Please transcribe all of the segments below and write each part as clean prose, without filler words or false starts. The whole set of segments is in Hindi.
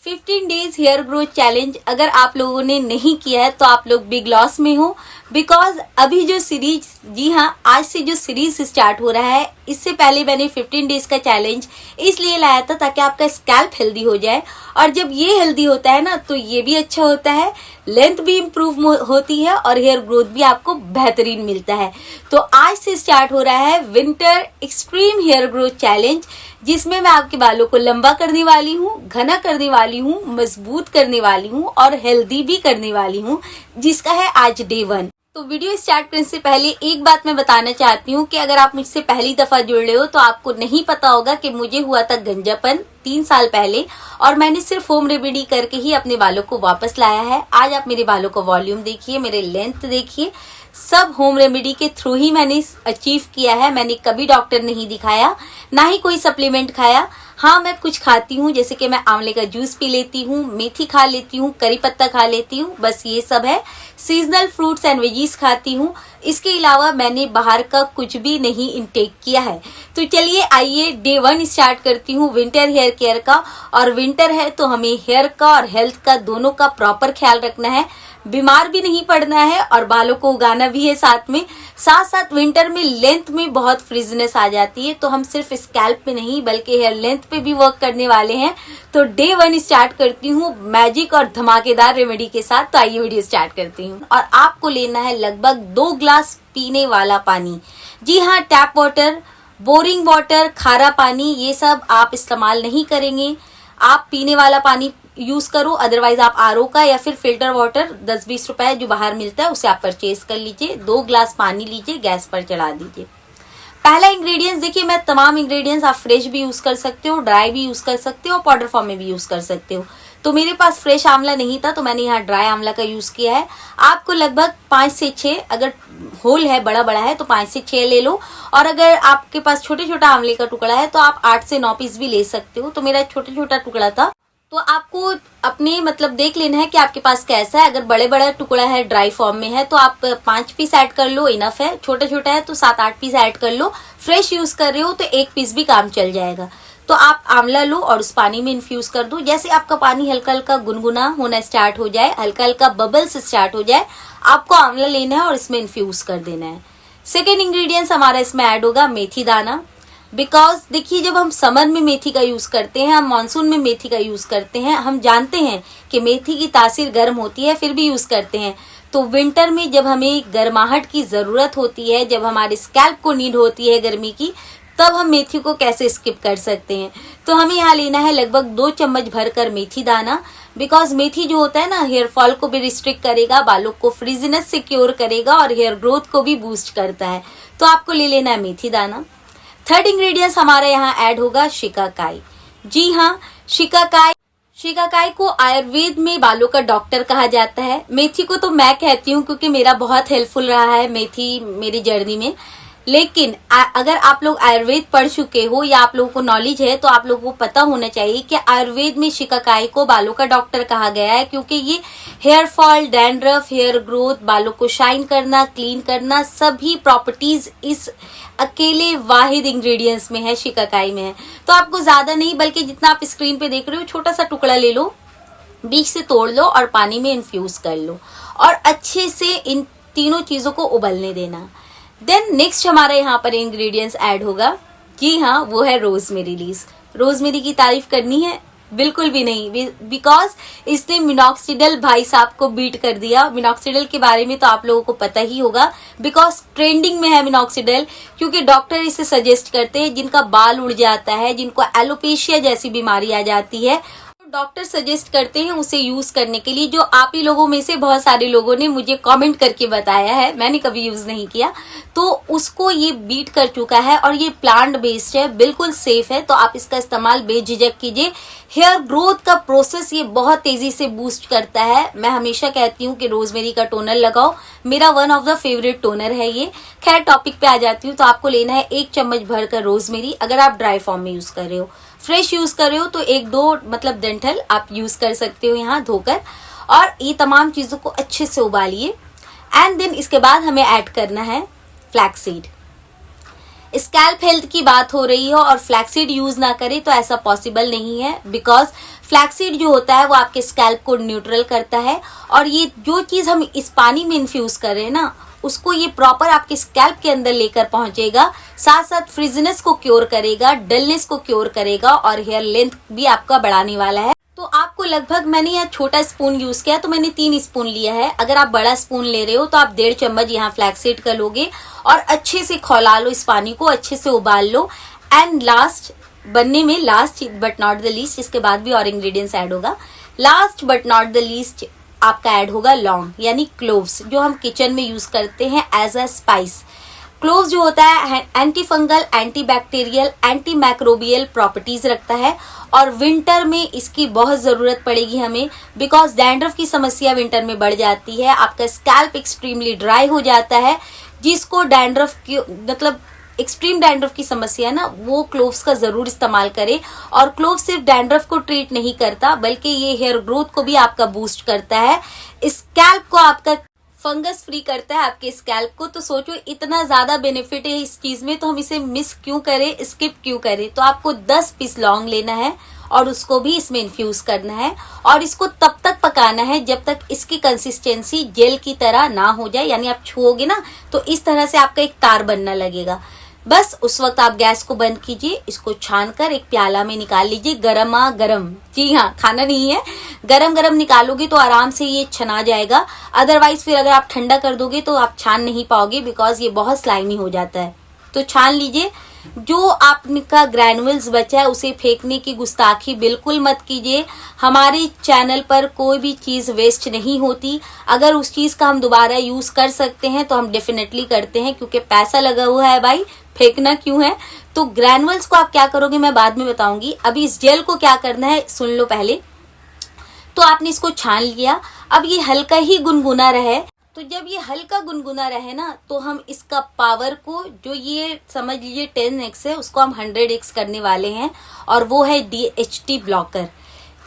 15 डेज हेयर ग्रोथ चैलेंज अगर आप लोगों ने नहीं किया है तो आप लोग बिग लॉस में हो। बिकॉज अभी जो सीरीज, जी हाँ, आज से जो सीरीज स्टार्ट हो रहा है, इससे पहले मैंने 15 डेज का चैलेंज इसलिए लाया था ताकि आपका स्कैल्प हेल्दी हो जाए। और जब ये हेल्दी होता है ना तो ये भी अच्छा होता है, लेंथ भी इम्प्रूव होती है और हेयर ग्रोथ भी आपको बेहतरीन मिलता है। तो आज से स्टार्ट हो रहा है winter extreme hair growth challenge, जिसमें मैं आपके बालों को लंबा करने वाली हूँ, घना करने वाली हूँ, मजबूत करने वाली हूँ और हेल्दी भी करने वाली हूँ, जिसका है आज डे 1। तो वीडियो स्टार्ट करने से पहले एक बात मैं बताना चाहती हूँ कि अगर आप मुझसे पहली दफा जुड़ रहे हो तो आपको नहीं पता होगा कि मुझे हुआ था गंजापन 3 साल पहले और मैंने सिर्फ होम रेमेडी करके ही अपने बालों को वापस लाया है। आज आप मेरे बालों का वॉल्यूम देखिए, मेरे लेंथ देखिए, सब होम रेमेडी के थ्रू ही मैंने अचीव किया है। मैंने कभी डॉक्टर नहीं दिखाया, ना ही कोई सप्लीमेंट खाया। हाँ, मैं कुछ खाती हूँ, जैसे कि मैं आंवले का जूस पी लेती हूँ, मेथी खा लेती हूँ, करी पत्ता खा लेती हूँ, बस ये सब है। सीजनल फ्रूट्स एंड वेजीज खाती हूँ। इसके अलावा मैंने बाहर का कुछ भी नहीं इनटेक किया है। तो चलिए आइए डे 1 स्टार्ट करती हूँ विंटर हेयर केयर का। और विंटर है तो हमें हेयर का और हेल्थ का दोनों का प्रॉपर ख्याल रखना है, बीमार भी नहीं पड़ना है और बालों को उगाना भी है साथ में। साथ साथ विंटर में लेंथ में बहुत फ्रिजनेस आ जाती है, तो हम सिर्फ स्कैल्प पे नहीं बल्कि हेयर लेंथ पे भी वर्क करने वाले हैं। तो डे 1 स्टार्ट करती हूँ मैजिक और धमाकेदार रेमेडी के साथ। तो आइए वीडियो स्टार्ट करती हूँ। और आपको लेना है लगभग 2 ग्लास पीने वाला पानी। जी हाँ, टैप वाटर, बोरिंग वाटर, खारा पानी, ये सब आप इस्तेमाल नहीं करेंगे। आप पीने वाला पानी यूज करो, अदरवाइज आप आरओ का या फिर फिल्टर वाटर 10-20 रुपए जो बाहर मिलता है उसे आप परचेज कर लीजिए। 2 ग्लास पानी लीजिए, गैस पर चढ़ा दीजिए। पहला इंग्रेडिएंट्स देखिए, मैं तमाम इंग्रेडिएंट्स आप फ्रेश भी यूज कर सकते हो, ड्राई भी यूज कर सकते हो, पाउडर फॉर्म में भी यूज कर सकते हो। तो मेरे पास फ्रेश आंवला नहीं था तो मैंने यहाँ ड्राई आंवला का यूज किया है। आपको लगभग 5 से 6, अगर होल है बड़ा बड़ा है तो 5 से 6 ले लो, और अगर आपके पास छोटे छोटा आंवले का टुकड़ा है तो आप 8 से 9 पीस भी ले सकते हो। तो मेरा छोटा छोटा टुकड़ा था, तो आपको अपने मतलब देख लेना है कि आपके पास कैसा है। अगर बड़े बड़ा टुकड़ा है, ड्राई फॉर्म में है, तो आप 5 पीस ऐड कर लो, इनफ है। छोटा छोटा है तो 7-8 पीस ऐड कर लो। फ्रेश यूज कर रहे हो तो 1 पीस भी काम चल जाएगा। तो आप आंवला लो और उस पानी में इन्फ्यूज कर दो। जैसे आपका पानी हल्का हल्का गुनगुना होना स्टार्ट हो जाए, हल्का हल्का बबल्स स्टार्ट हो जाए, आपको आंवला लेना है और इसमें इन्फ्यूज कर देना है। सेकेंड इंग्रेडिएंट्स हमारा इसमें ऐड होगा मेथी दाना। बिकॉज देखिए, जब हम समर में मेथी का यूज करते हैं, हम मानसून में मेथी का यूज करते हैं, हम जानते हैं कि मेथी की तासीर गर्म होती है, फिर भी यूज करते हैं। तो विंटर में जब हमें गर्माहट की जरूरत होती है, जब हमारे स्कैल्प को नीड होती है गर्मी की, तब हम मेथी को कैसे स्किप कर सकते हैं। तो हमें यहाँ लेना है लगभग 2 चम्मच भरकर मेथी दाना। बिकॉज मेथी जो होता है ना, हेयर फॉल को भी रिस्ट्रिक्ट करेगा, बालों को फ्रीजीनेस से क्योर करेगा और हेयर ग्रोथ को भी बूस्ट करता है। तो आपको ले लेना है मेथी दाना। थर्ड इंग्रेडिएंट्स हमारा यहाँ ऐड होगा शिकाकाई। जी हाँ, शिकाकाई को आयुर्वेद में बालों का डॉक्टर कहा जाता है। मेथी को तो मैं कहती हूँ क्योंकि मेरा बहुत हेल्पफुल रहा है मेथी मेरी जर्नी में। लेकिन अगर आप लोग आयुर्वेद पढ़ चुके हो या आप लोगों को नॉलेज है तो आप लोगों को पता होना चाहिए कि आयुर्वेद में शिकाकाई को बालों का डॉक्टर कहा गया है, क्योंकि ये hair fall, dandruff, hair growth, बालों को शाइन करना, क्लीन करना, सभी प्रॉपर्टीज इस अकेले वाहिद इंग्रेडिएंट्स में है, शिकाकाई में है। तो आपको ज्यादा नहीं बल्कि जितना आप स्क्रीन पे देख रहे हो छोटा सा टुकड़ा ले लो, बीच से तोड़ लो और पानी में इन्फ्यूज कर लो और अच्छे से इन तीनों चीजों को उबलने देना। देन नेक्स्ट हमारा यहाँ पर इंग्रेडिएंट्स ऐड होगा। जी हाँ, वो है रोजमेरी लीव्स। रोजमेरी की तारीफ करनी है? बिल्कुल भी नहीं, बिकॉज इसने मिनॉक्सिडिल भाई साहब को बीट कर दिया। मिनॉक्सिडिल के बारे में तो आप लोगों को पता ही होगा, बिकॉज ट्रेंडिंग में है मिनॉक्सिडिल, क्योंकि डॉक्टर इसे सजेस्ट करते हैं जिनका बाल उड़ जाता है, जिनको एलोपेशिया जैसी बीमारी आ जाती है, डॉक्टर सजेस्ट करते हैं उसे यूज करने के लिए। जो आप ही लोगों में से बहुत सारे लोगों ने मुझे कमेंट करके बताया है, मैंने कभी यूज नहीं किया, तो उसको ये बीट कर चुका है और ये प्लांट बेस्ड है, बिल्कुल सेफ है। तो आप इसका इस्तेमाल बेझिझक कीजिए। हेयर ग्रोथ का प्रोसेस ये बहुत तेजी से बूस्ट करता है। मैं हमेशा कहती हूँ कि रोजमेरी का टोनर लगाओ, मेरा one of the favourite toner है ये। खैर, टॉपिक पे आ जाती हूँ। तो आपको लेना है 1 चम्मच भरकर रोजमेरी। अगर आप ड्राई फॉर्म में यूज कर रहे हो, फ्रेश यूज कर रहे हो तो 1-2 मतलब डेंटल आप यूज कर सकते हो यहाँ धोकर। और ये तमाम चीजों को अच्छे से उबालिए। एंड देन इसके बाद हमें ऐड करना है फ्लैक्सीड। स्कैल्प हेल्थ की बात हो रही हो और फ्लैक्सीड यूज ना करें तो ऐसा पॉसिबल नहीं है, बिकॉज फ्लैक्सीड जो होता है वो आपके स्कैल्प को न्यूट्रल करता है, और ये जो चीज हम इस पानी में इन्फ्यूज कर रहे हैं ना, उसको ये प्रॉपर आपके स्कैल्प के अंदर लेकर पहुंचेगा, साथ साथ फ्रिजीनेस को क्योर करेगा, डलनेस को क्योर करेगा, और हेयर लेंथ भी आपका बढ़ाने वाला है। तो आपको लगभग, मैंने यहाँ छोटा स्पून यूज किया तो मैंने 3 स्पून लिया है। अगर आप बड़ा स्पून ले रहे हो तो आप 1.5 चम्मच यहाँ फ्लैक्सीड का लोगे और अच्छे से खौला लो, इस पानी को अच्छे से उबाल लो। एंड लास्ट बनने में, last but not the least, इसके बाद भी और इंग्रेडिएंट्स ऐड होगा, last but not the least आपका ऐड होगा लौंग यानी क्लोव्स, जो हम किचन में यूज करते हैं एज अ स्पाइस। क्लोव्स जो होता है anti fungal, anti bacterial, anti microbial properties रखता है, और विंटर में इसकी बहुत जरूरत पड़ेगी हमें, बिकॉज डैंड्रफ की समस्या विंटर में बढ़ जाती है। आपका स्कैल्प एक्सट्रीमली ड्राई हो जाता है, जिसको डैंड्रफ की मतलब एक्सट्रीम डैंड्रफ की समस्या है ना, वो क्लोव्स का जरूर इस्तेमाल करें। और क्लोव सिर्फ डैंड्रफ को ट्रीट नहीं करता, बल्कि ये हेयर ग्रोथ को भी आपका बूस्ट करता है, स्कैल्प को आपका फंगस फ्री करता है, आपके स्कैल्प को। तो सोचो इतना ज्यादा बेनिफिट है इस चीज में, तो हम इसे मिस क्यों करें, स्किप क्यों करें। तो आपको 10 पीस लौंग लेना है और उसको भी इसमें इन्फ्यूज करना है, और इसको तब तक पकाना है जब तक इसकी कंसिस्टेंसी जेल की तरह ना हो जाए, यानी आप छुओगे ना तो इस तरह से आपका एक तार बनना लगेगा। बस उस वक्त आप गैस को बंद कीजिए, इसको छानकर एक प्याला में निकाल लीजिए, गरमा गरम। जी हाँ, खाना नहीं है, गरम गरम निकालोगे तो आराम से ये छना जाएगा। अदरवाइज फिर अगर आप ठंडा कर दोगे तो आप छान नहीं पाओगे, बिकॉज ये बहुत स्लाइमी हो जाता है। तो छान लीजिए। जो आपका ग्रैनुअल्स बचा है उसे फेंकने की गुस्ताखी बिल्कुल मत कीजिए। हमारे चैनल पर कोई भी चीज वेस्ट नहीं होती। अगर उस चीज का हम दोबारा यूज कर सकते हैं तो हम डेफिनेटली करते हैं, क्योंकि पैसा लगा हुआ है भाई, फेंकना क्यों है। तो ग्रैनुअल्स को आप क्या करोगे मैं बाद में बताऊंगी। अभी इस जेल को क्या करना है सुन लो पहले। तो आपने इसको छान लिया, अब ये हल्का ही गुनगुना रहे। तो जब ये हल्का गुनगुना रहे ना, तो हम इसका पावर को, जो ये समझ लीजिए 10x है, उसको हम 100x करने वाले हैं, और वो है DHT ब्लॉकर।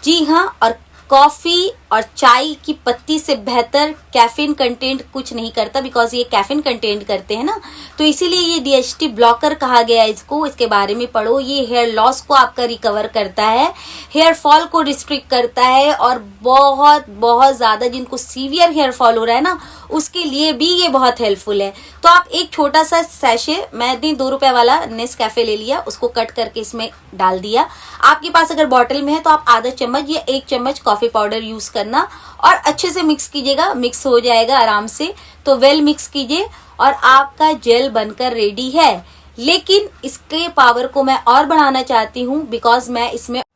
जी हाँ, और कॉफी और चाय की पत्ती से बेहतर कैफीन कंटेंट कुछ नहीं करता, बिकॉज ये कैफीन कंटेंट करते हैं ना, तो इसीलिए ये DHT ब्लॉकर कहा गया है इसको। इसके बारे में पढ़ो। ये हेयर लॉस को आपका रिकवर करता है, हेयर फॉल को रिस्ट्रिक्ट करता है, और बहुत बहुत ज्यादा जिनको सीवियर हेयर फॉल हो रहा है ना, उसके लिए भी ये बहुत हेल्पफुल है। तो आप एक छोटा सा सैशे, मैंने 2 रुपए वाला नेस्कैफे ले लिया, उसको कट करके इसमें डाल दिया। आपके पास अगर बॉटल में है तो आप आधा चम्मच या 1 चम्मच कॉफी पाउडर यूज करना, और अच्छे से मिक्स कीजिएगा। मिक्स हो जाएगा आराम से, तो वेल मिक्स कीजिए और आपका जेल बनकर रेडी है। लेकिन इसके पावर को मैं और बढ़ाना चाहती हूँ, बिकॉज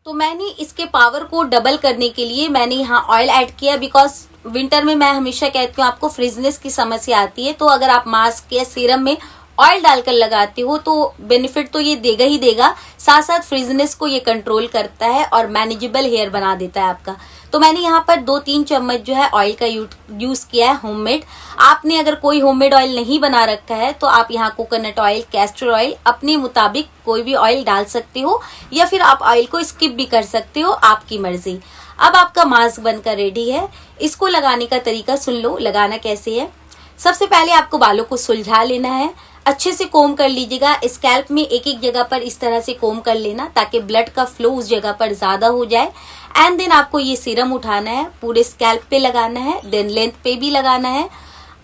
मैंने इसके पावर को डबल करने के लिए मैंने यहाँ ऑयल ऐड किया, बिकॉज विंटर में मैं हमेशा कहती हूँ आपको फ्रिजनेस की समस्या आती है। तो अगर आप मास्क या सीरम में ऑयल डालकर लगाते हो तो बेनिफिट तो ये देगा ही देगा, साथ साथ फ्रिजनेस को ये कंट्रोल करता है और मैनेजेबल हेयर बना देता है आपका। तो मैंने यहाँ पर 2-3 चम्मच जो है ऑयल का यूज किया है, होममेड। आपने अगर कोई होममेड ऑयल नहीं बना रखा है तो आप यहाँ कोकोनट ऑयल, कैस्टर ऑयल, अपने मुताबिक कोई भी ऑयल डाल सकते हो, या फिर आप ऑयल को स्किप भी कर सकते हो, आपकी मर्जी। अब आपका मास्क बनकर रेडी है। इसको लगाने का तरीका सुन लो, लगाना कैसे है। सबसे पहले आपको बालों को सुलझा लेना है, अच्छे से कोम कर लीजिएगा। स्कैल्प में एक एक जगह पर इस तरह से कोम कर लेना, ताकि ब्लड का फ्लो उस जगह पर ज्यादा हो जाए। एंड देन आपको ये सीरम उठाना है, पूरे स्कैल्प पे लगाना है, देन लेंथ पे भी लगाना है।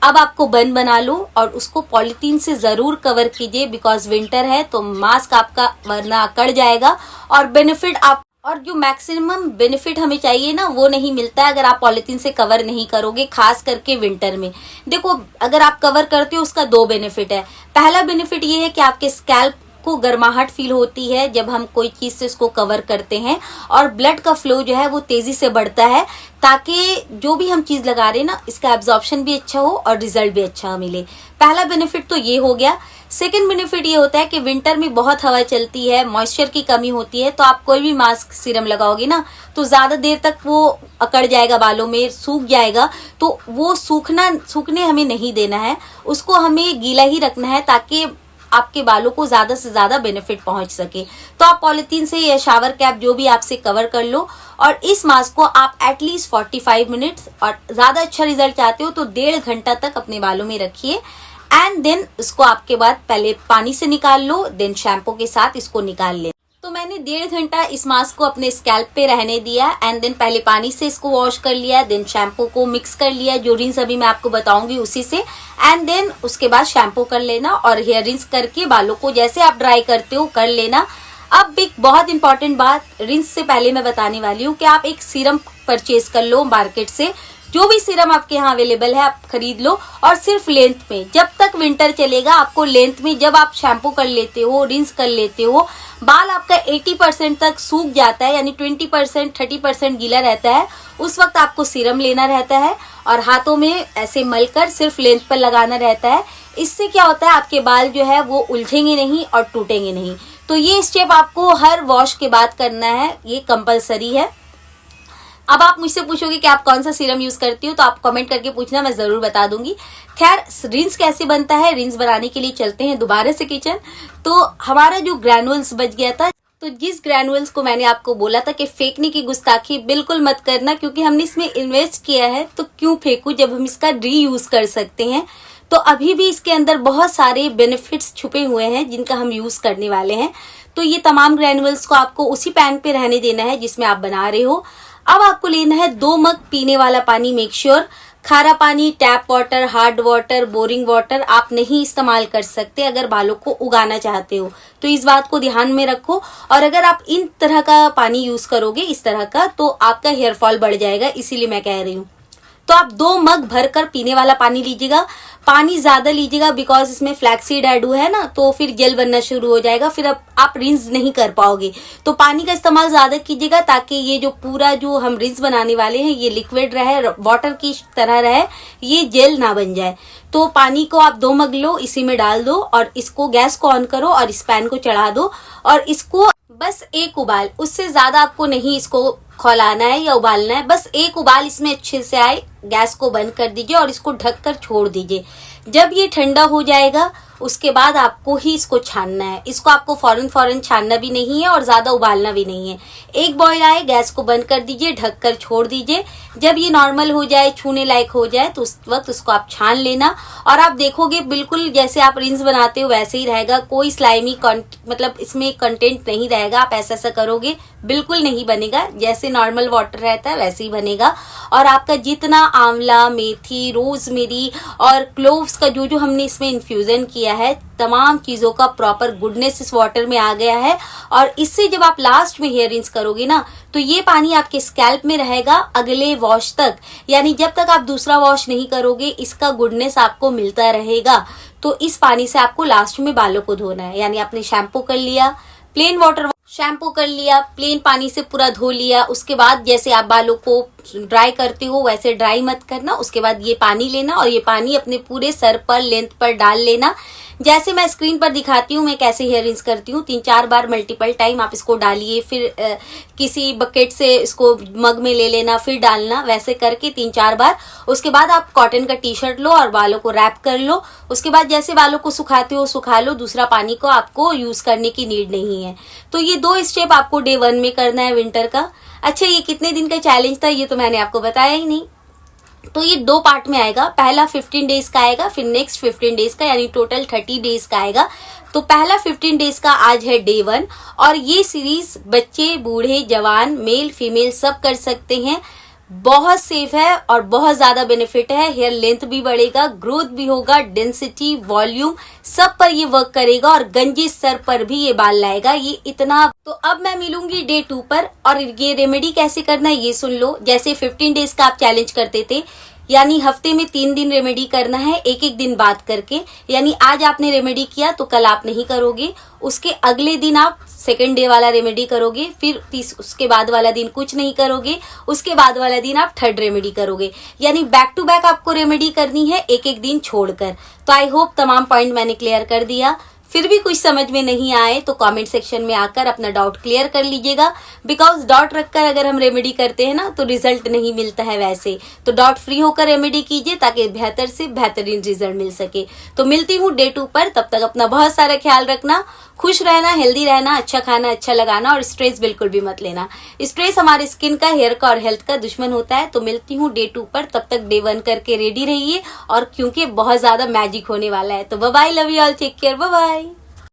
अब आपको बन बना लो और उसको पॉलिथीन से जरूर कवर कीजिए, बिकॉज विंटर है तो मास्क आपका वरना अकड़ जाएगा, और बेनिफिट आप, और जो मैक्सिमम बेनिफिट हमें चाहिए ना वो नहीं मिलता है अगर आप पॉलिथीन से कवर नहीं करोगे, खास करके विंटर में। देखो अगर आप कवर करते हो उसका 2 बेनिफिट है। पहला बेनिफिट ये है कि आपके स्कैल्प को गर्माहट फील होती है जब हम कोई चीज से उसको कवर करते हैं, और ब्लड का फ्लो जो है वो तेजी से बढ़ता है, ताकि जो भी हम चीज लगा रहे हैं ना इसका एब्जॉर्प्शन भी अच्छा हो और रिजल्ट भी अच्छा मिले। पहला बेनिफिट तो ये हो गया। सेकेंड बेनिफिट ये होता है कि विंटर में बहुत हवा चलती है, मॉइस्चर की कमी होती है, तो आप कोई भी मास्क सीरम लगाओगे ना तो ज्यादा देर तक वो अकड़ जाएगा, बालों में सूख जाएगा। तो वो सूखने हमें नहीं देना है, उसको हमें गीला ही रखना है, ताकि आपके बालों को ज्यादा से ज्यादा बेनिफिट पहुंच सके। तो आप पॉलिथीन से या शावर कैप जो भी आपसे कवर कर लो, और इस मास्क को आप एटलीस्ट 45 मिनट्स, और ज्यादा अच्छा रिजल्ट चाहते हो तो 1.5 घंटा तक अपने बालों में रखिए। एंड देन इसको आपके बाद पहले पानी से निकाल लो, देन शैम्पू के साथ इसको निकाल ले। तो मैंने 1.5 घंटा इस मास्क को अपने स्कैल्प पे रहने दिया एंड देन पहले पानी से इसको वॉश कर लिया, देन शैम्पू को मिक्स कर लिया, जो रिंस अभी मैं आपको बताऊंगी उसी से, एंड देन उसके बाद शैम्पू कर लेना और हेयर रिंस करके बालों को जैसे आप ड्राई करते हो कर लेना। अब एक बहुत इंपॉर्टेंट बात रिंस से पहले मैं बताने वाली हूँ कि आप एक सीरम परचेज कर लो मार्केट से, जो भी सीरम आपके यहाँ अवेलेबल है आप खरीद लो, और सिर्फ लेंथ में, जब तक विंटर चलेगा आपको लेंथ में, जब आप शैम्पू कर लेते हो रिंस कर लेते हो, बाल आपका 80% तक सूख जाता है, यानी 20% 30% गीला रहता है, उस वक्त आपको सीरम लेना रहता है और हाथों में ऐसे मलकर सिर्फ लेंथ पर लगाना रहता है। इससे क्या होता है, आपके बाल जो है वो उलझेंगे नहीं और टूटेंगे नहीं। तो ये स्टेप आपको हर वॉश के बाद करना है, ये कंपलसरी है। अब आप मुझसे पूछोगे कि आप कौन सा सीरम यूज करती हो, तो आप कमेंट करके पूछना, मैं जरूर बता दूंगी। खैर, रिंस कैसे बनता है, रिंस बनाने के लिए चलते हैं दोबारा से किचन। तो हमारा जो ग्रैनुअल्स बच गया था, तो जिस ग्रैनुअल्स को मैंने आपको बोला था कि फेंकने की गुस्ताखी बिल्कुल मत करना, क्योंकि हमने इसमें इन्वेस्ट किया है तो क्यों फेंकू जब हम इसका रीयूज कर सकते हैं। तो अभी भी इसके अंदर बहुत सारे बेनिफिट्स छुपे हुए हैं जिनका हम यूज करने वाले हैं। तो ये तमाम ग्रैनुअल्स को आपको उसी पैन पे रहने देना है जिसमें आप बना रहे हो। अब आपको लेना है 2 मग पीने वाला पानी। मेक श्योर खारा पानी, tap water, hard water, boring water आप नहीं इस्तेमाल कर सकते अगर बालों को उगाना चाहते हो, तो इस बात को ध्यान में रखो। और अगर आप इन तरह का पानी यूज करोगे, इस तरह का, तो आपका हेयर फॉल बढ़ जाएगा, इसीलिए मैं कह रही हूँ। तो आप 2 मग भरकर पीने वाला पानी लीजिएगा। पानी ज्यादा लीजिएगा बिकॉज इसमें फ्लैक्सीड ऐड हुआ है ना, तो फिर जेल बनना शुरू हो जाएगा, फिर आप रिंस नहीं कर पाओगे। तो पानी का इस्तेमाल ज्यादा कीजिएगा ताकि ये जो पूरा जो हम रिंस बनाने वाले हैं ये लिक्विड रहे, वाटर की तरह रहे, ये जेल ना बन जाए। तो पानी को आप 2 मग लो, इसी में डाल दो और इसको गैस को ऑन करो और इस पैन को चढ़ा दो और इसको बस 1 उबाल, उससे ज्यादा आपको नहीं इसको खौलाना है या उबालना है, बस 1 उबाल इसमें अच्छे से आए, गैस को बंद कर दीजिए और इसको ढककर छोड़ दीजिए। जब ये ठंडा हो जाएगा उसके बाद आपको ही इसको छानना है। इसको आपको फौरन छानना भी नहीं है और ज्यादा उबालना भी नहीं है। 1 बॉईल आए, गैस को बंद कर दीजिए, ढककर छोड़ दीजिए। जब ये नॉर्मल हो जाए, छूने लायक हो जाए, तो उस वक्त उसको आप छान लेना और आप देखोगे बिल्कुल जैसे आप रिंस बनाते हो वैसे ही रहेगा। कोई स्लाइमी मतलब इसमें कंटेंट नहीं रहेगा। आप ऐसा करोगे बिल्कुल नहीं बनेगा, जैसे नॉर्मल वाटर रहता है वैसे ही बनेगा। और आपका जितना आंवला, मेथी, रोजमेरी और क्लोव्स का जो हमने इसमें इन्फ्यूजन किया है, तमाम चीजों का प्रॉपर गुडनेस इस वाटर में आ गया है। और इससे जब आप लास्ट में हेयर रिंस करोगे ना, तो ये पानी आपके स्कैल्प में रहेगा अगले वॉश तक, यानी जब तक आप दूसरा वॉश नहीं करोगे इसका गुडनेस आपको मिलता रहेगा। तो इस पानी से आपको लास्ट में बालों को धोना है, यानी आपने शैम्पू कर लिया, प्लेन वाटर शैम्पू कर लिया, प्लेन पानी से पूरा धो लिया, उसके बाद जैसे आप बालों को ड्राई करते हो वैसे ड्राई मत करना। उसके बाद ये पानी लेना और ये पानी अपने पूरे सर पर, लेंथ पर डाल लेना। जैसे मैं स्क्रीन पर दिखाती हूँ मैं कैसे हेयर रिंस करती हूँ, 3-4 बार मल्टीपल टाइम आप इसको डालिए, फिर किसी बकेट से इसको मग में ले लेना, फिर डालना, वैसे करके 3-4 बार। उसके बाद आप कॉटन का टी-शर्ट लो और बालों को रैप कर लो। उसके बाद जैसे बालों को सुखाते हो सुखा लो, दूसरा पानी को आपको यूज करने की नीड नहीं है। तो ये 2 स्टेप आपको डे 1 में करना है विंटर का। अच्छा, ये कितने दिन का चैलेंज था ये तो मैंने आपको बताया ही नहीं। तो ये 2 पार्ट में आएगा, पहला 15 डेज का आएगा, फिर नेक्स्ट 15 डेज का, यानी टोटल 30 डेज का आएगा। तो पहला 15 डेज का आज है डे 1 और ये सीरीज बच्चे, बूढ़े, जवान, मेल फीमेल सब कर सकते हैं। बहुत सेफ है और बहुत ज्यादा बेनिफिट है। हेयर लेंथ भी बढ़ेगा, ग्रोथ भी होगा, डेंसिटी, वॉल्यूम सब पर ये वर्क करेगा और गंजे सर पर भी ये बाल लाएगा। ये इतना। तो अब मैं मिलूंगी डे 2 पर और ये रेमेडी कैसे करना है ये सुन लो। जैसे 15 डेज का आप चैलेंज करते थे, यानी हफ्ते में 3 दिन रेमेडी करना है, एक दिन बात करके। यानी आज आपने रेमेडी किया तो कल आप नहीं करोगे, उसके अगले दिन आप सेकेंड डे वाला रेमेडी करोगे, फिर उसके बाद वाला दिन कुछ नहीं करोगे, उसके बाद वाला दिन आप थर्ड रेमेडी करोगे। यानी बैक टू बैक आपको रेमेडी करनी है, एक दिन छोड़कर। तो आई होप तमाम पॉइंट मैंने क्लियर कर दिया। फिर भी कुछ समझ में नहीं आए तो कमेंट सेक्शन में आकर अपना डाउट क्लियर कर लीजिएगा। बिकॉज डाउट रखकर अगर हम रेमेडी करते हैं ना तो रिजल्ट नहीं मिलता है वैसे। तो डाउट फ्री होकर रेमेडी कीजिए ताकि बेहतर से बेहतरीन रिजल्ट मिल सके। तो मिलती हूँ डे 2 पर, तब तक अपना बहुत सारा ख्याल रखना, खुश रहना, हेल्दी रहना, अच्छा खाना, अच्छा लगाना और स्ट्रेस बिल्कुल भी मत लेना। स्ट्रेस हमारे स्किन का, हेयर का और हेल्थ का दुश्मन होता है। तो मिलती हूँ डे 2 पर, तब तक डे 1 करके रेडी रहिए और क्योंकि बहुत ज्यादा मैजिक होने वाला है। तो bye bye, love you all, take care, bye bye.